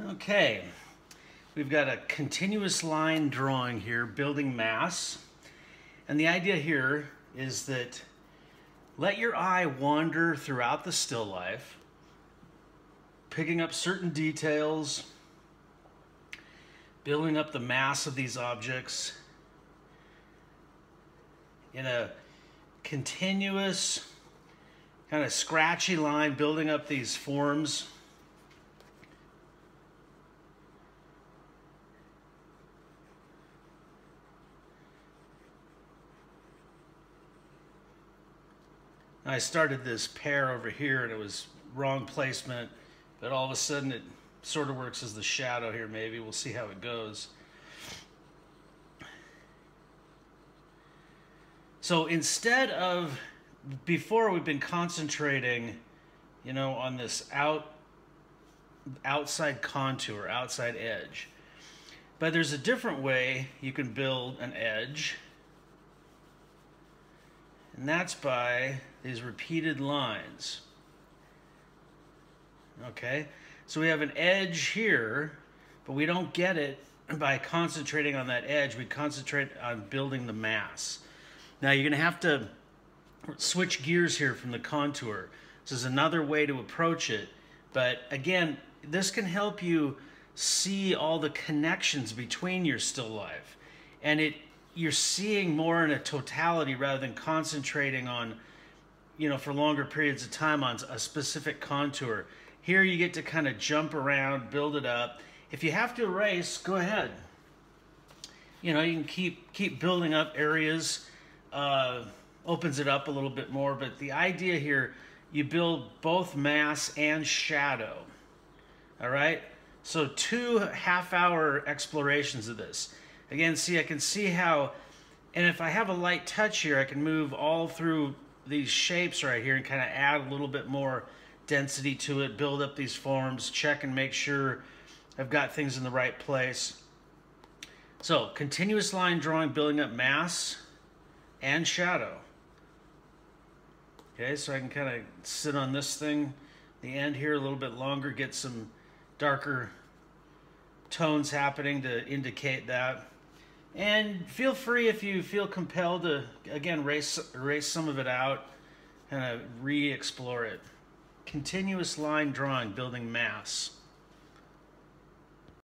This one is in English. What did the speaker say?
Okay, we've got a continuous line drawing here, building mass. And the idea here is that let your eye wander throughout the still life, picking up certain details, building up the mass of these objects in a continuous, kind of scratchy line, building up these forms. I started this pear over here and it was wrong placement, but all of a sudden it sort of works as the shadow here maybe. We'll see how it goes. So instead of, before we've been concentrating, on this outside contour, outside edge. But there's a different way you can build an edge. And that's by these repeated lines. Okay, so we have an edge here, but we don't get it by concentrating on that edge. We concentrate on building the mass. Now you're going to have to switch gears here from the contour. This is another way to approach it. But again, this can help you see all the connections between your still life. And you're seeing more in a totality rather than concentrating on, for longer periods of time on a specific contour. Here you get to kind of jump around, build it up. If you have to erase, go ahead. You can keep building up areas, opens it up a little bit more, but the idea here, you build both mass and shadow. All right? So 2 half-hour explorations of this. Again, see, I can see how, and if I have a light touch here, I can move all through these shapes right here and kind of add a little bit more density to it, build up these forms, check and make sure I've got things in the right place. So, continuous line drawing, building up mass and shadow. Okay, so I can kind of sit on this thing, the end here a little bit longer, get some darker tones happening to indicate that. And feel free, if you feel compelled, to again erase some of it out and re-explore it. Continuous line drawing, building mass.